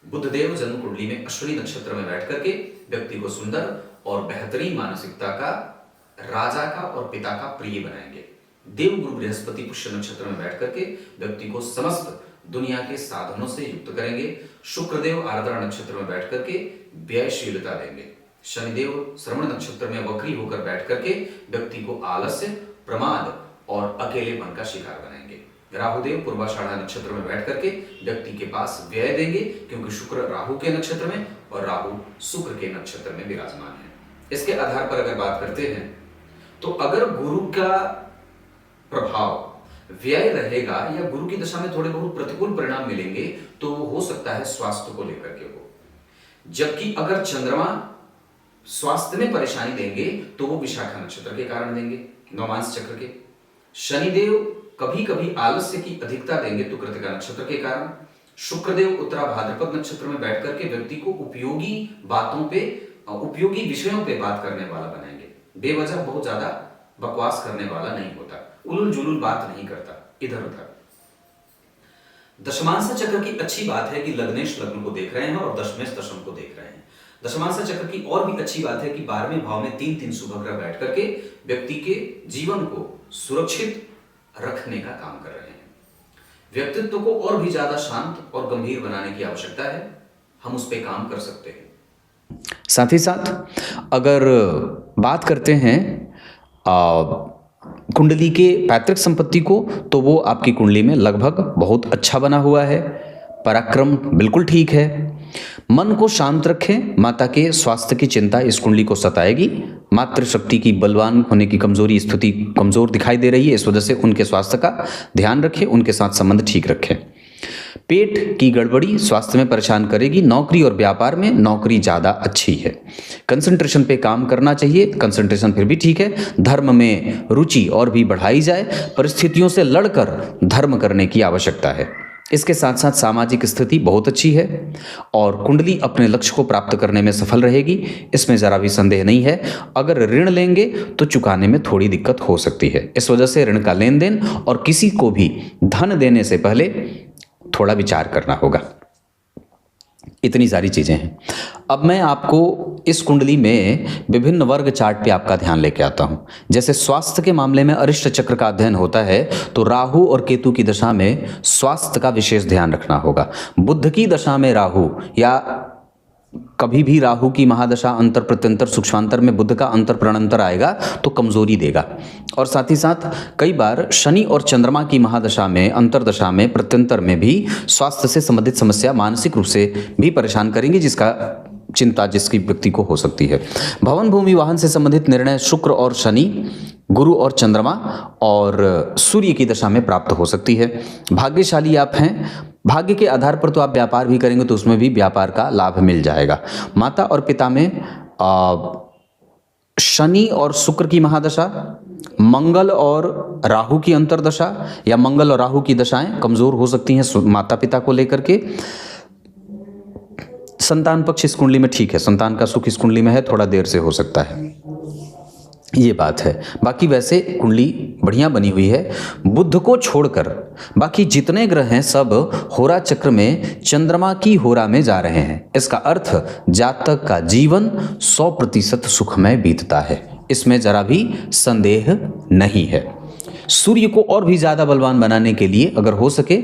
बुधदेव जन्म कुंडली में अश्विनी नक्षत्र में बैठकर के व्यक्ति को सुंदर और बेहतरीन मानसिकता का, राजा का और पिता का प्रिय बनाएंगे। देव गुरु बृहस्पति पुष्य नक्षत्र में बैठ करके व्यक्ति को समस्त दुनिया के साधनों से युक्त करेंगे। शुक्रदेव आर्द्रा नक्षत्र में बैठ करके व्ययशीलता देंगे। शनिदेव श्रवण नक्षत्र में वक्री होकर बैठ करके व्यक्ति को आलस्य, प्रमाद और अकेलेपन का शिकार बनाएंगे। राहुदेव पूर्वाषाढ़ा नक्षत्र में बैठ करके व्यक्ति के पास व्यय देंगे क्योंकि शुक्र राहु के नक्षत्र में और राहु शुक्र के नक्षत्र में विराजमान है। इसके आधार पर अगर बात करते हैं तो अगर गुरु का प्रभाव व्यय रहेगा या गुरु की दशा में थोड़े बहुत प्रतिकूल परिणाम मिलेंगे तो हो सकता है स्वास्थ्य को लेकर के हो, जबकि अगर चंद्रमा स्वास्थ्य में परेशानी देंगे तो वो विशाखा नक्षत्र के कारण देंगे, नौमांस चक्र के। शनिदेव कभी कभी आलस्य की अधिकता देंगे तो कृतिका नक्षत्र के कारण। शुक्रदेव उत्तरा भाद्रपद नक्षत्र में बैठ करके व्यक्ति को उपयोगी बातों पे, उपयोगी विषयों पे बात करने वाला बनाएंगे। बेवजह बहुत ज्यादा बकवास करने वाला नहीं होता, उलूल जुलूल बात नहीं करता इधर उधर। दशमांश चक्र की अच्छी बात है कि लग्नेश लग्न को देख रहे हैं और दशमेश दशम को देख रहे हैं। दशमांश चक्र की और भी अच्छी बात है कि 12वें भाव में 3 शुभ ग्रह बैठ करके व्यक्ति के जीवन को सुरक्षित रखने का काम कर रहे हैं। व्यक्तित्व को और भी ज्यादा शांत और गंभीर बनाने की आवश्यकता है, हम उस पर काम कर सकते हैं। साथ ही साथ अगर बात करते हैं कुंडली के पैतृक संपत्ति को, तो वो आपकी कुंडली में लगभग बहुत अच्छा बना हुआ है। पराक्रम बिल्कुल ठीक है। मन को शांत रखें, माता के स्वास्थ्य की चिंता इस कुंडली को सताएगी। मातृशक्ति की बलवान होने की कमजोरी स्थिति कमजोर दिखाई दे रही है, इस वजह से उनके स्वास्थ्य का ध्यान रखें, उनके साथ संबंध ठीक रखें। पेट की गड़बड़ी स्वास्थ्य में परेशान करेगी। नौकरी और व्यापार में नौकरी ज़्यादा अच्छी है। कंसंट्रेशन पे काम करना चाहिए, कंसंट्रेशन फिर भी ठीक है। धर्म में रुचि और भी बढ़ाई जाए, परिस्थितियों से लड़कर धर्म करने की आवश्यकता है। इसके साथ साथ सामाजिक स्थिति बहुत अच्छी है और कुंडली अपने लक्ष्य को प्राप्त करने में सफल रहेगी, इसमें ज़रा भी संदेह नहीं है। अगर ऋण लेंगे तो चुकाने में थोड़ी दिक्कत हो सकती है, इस वजह से ऋण का लेन देन और किसी को भी धन देने से पहले थोड़ा विचार करना होगा। इतनी सारी चीजें हैं। अब मैं आपको इस कुंडली में विभिन्न वर्ग चार्ट पे आपका ध्यान लेके आता हूं। जैसे स्वास्थ्य के मामले में अरिष्ट चक्र का अध्ययन होता है, तो राहु और केतु की दशा में स्वास्थ्य का विशेष ध्यान रखना होगा। बुध की दशा में राहु या कभी भी राहु की महादशा अंतर प्रत्यंतर सूक्ष्मांतर में बुध का अंतर प्रणंतर आएगा तो कमजोरी देगा। और साथ ही साथ कई बार शनि और चंद्रमा की महादशा में अंतरदशा में प्रत्यंतर में भी स्वास्थ्य से संबंधित समस्या मानसिक रूप से भी परेशान करेंगी, जिसका चिंता जिसकी व्यक्ति को हो सकती है। भवन भूमि वाहन से संबंधित निर्णय शुक्र और शनि, गुरु और चंद्रमा और सूर्य की दशा में प्राप्त हो सकती है। भाग्यशाली आप हैं, भाग्य के आधार पर तो आप व्यापार भी करेंगे तो उसमें भी व्यापार का लाभ मिल जाएगा। माता और पिता में शनि और शुक्र की महादशा, मंगल और राहु की अंतरदशा या मंगल और राहु की दशाएं कमजोर हो सकती हैं माता पिता को लेकर के। संतान पक्ष इस कुंडली में ठीक है, संतान का सुख इस कुंडली में है, थोड़ा देर से हो सकता है, ये बात है। बाकी वैसे कुंडली बढ़िया बनी हुई है। बुध को छोड़कर बाकी जितने ग्रह हैं सब होरा चक्र में चंद्रमा की होरा में जा रहे हैं। इसका अर्थ जातक का जीवन 100% सुखमय बीतता है, इसमें जरा भी संदेह नहीं है। सूर्य को और भी ज्यादा बलवान बनाने के लिए अगर हो सके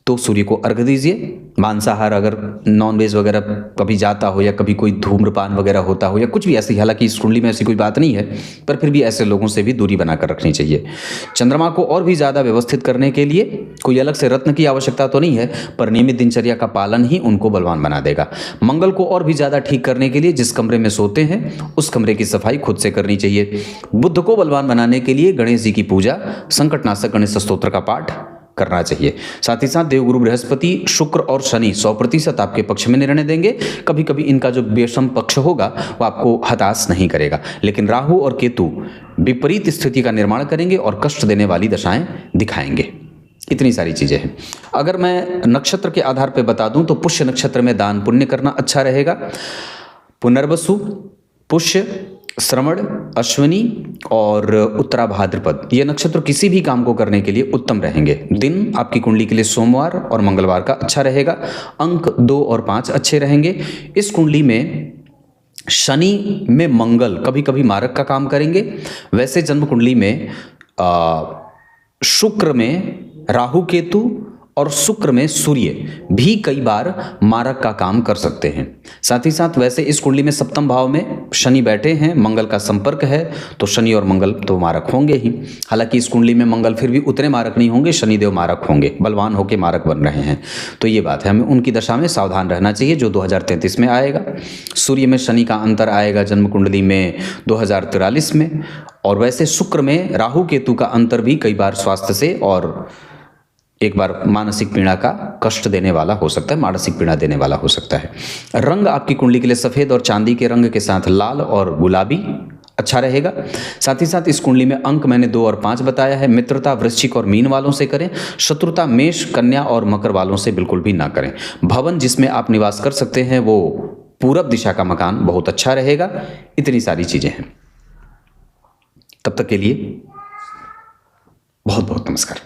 तो सूर्य को अर्घ दीजिए। मांसाहार अगर नॉनवेज वगैरह कभी जाता हो या कभी कोई धूम्रपान वगैरह होता हो या कुछ भी ऐसी, हालांकि इस कुंडली में ऐसी कोई बात नहीं है, पर फिर भी ऐसे लोगों से भी दूरी बनाकर रखनी चाहिए। चंद्रमा को और भी ज़्यादा व्यवस्थित करने के लिए कोई अलग से रत्न की आवश्यकता तो नहीं है, पर नियमित दिनचर्या का पालन ही उनको बलवान बना देगा। मंगल को और भी ज़्यादा ठीक करने के लिए जिस कमरे में सोते हैं उस कमरे की सफाई खुद से करनी चाहिए। बुध को बलवान बनाने के लिए गणेश जी की पूजा, संकटनाशक गणेश स्तोत्र का पाठ करना चाहिए। साथ ही साथ देवगुरु बृहस्पति, शुक्र और शनि 100% आपके पक्ष में निर्णय देंगे। कभी कभी इनका जो विषम पक्ष होगा वो आपको हताश नहीं करेगा, लेकिन राहु और केतु विपरीत स्थिति का निर्माण करेंगे और कष्ट देने वाली दशाएं दिखाएंगे। इतनी सारी चीजें हैं। अगर मैं नक्षत्र के आधार पर बता दूं तो पुष्य नक्षत्र में दान पुण्य करना अच्छा रहेगा। पुनर्वसु, पुष्य, श्रवण, अश्विनी और उत्तरा भाद्रपद ये नक्षत्र किसी भी काम को करने के लिए उत्तम रहेंगे। दिन आपकी कुंडली के लिए सोमवार और मंगलवार का अच्छा रहेगा। अंक 2 और 5 अच्छे रहेंगे। इस कुंडली में शनि में मंगल कभी कभी मारक का काम करेंगे। वैसे जन्म कुंडली में शुक्र में राहु केतु और शुक्र में सूर्य भी कई बार मारक का काम कर सकते हैं। साथ ही साथ वैसे इस कुंडली में सप्तम भाव में शनि बैठे हैं, मंगल का संपर्क है, तो शनि और मंगल तो मारक होंगे ही। हालांकि इस कुंडली में मंगल फिर भी उतने मारक नहीं होंगे, शनिदेव मारक होंगे, बलवान होकर मारक बन रहे हैं। तो ये बात है, हमें उनकी दशा में सावधान रहना चाहिए जो 2033 में आएगा। सूर्य में शनि का अंतर आएगा जन्म कुंडली में 2043 में। और वैसे शुक्र में राहु केतु का अंतर भी कई बार स्वास्थ्य से और एक बार मानसिक पीड़ा का कष्ट देने वाला हो सकता है, मानसिक पीड़ा देने वाला हो सकता है। रंग आपकी कुंडली के लिए सफ़ेद और चांदी के रंग के साथ लाल और गुलाबी अच्छा रहेगा। साथ ही साथ इस कुंडली में अंक मैंने 2 और 5 बताया है। मित्रता वृश्चिक और मीन वालों से करें, शत्रुता मेष, कन्या और मकर वालों से बिल्कुल भी ना करें। भवन जिसमें आप निवास कर सकते हैं वो पूरब दिशा का मकान बहुत अच्छा रहेगा। इतनी सारी चीज़ें हैं। तब तक के लिए बहुत बहुत नमस्कार।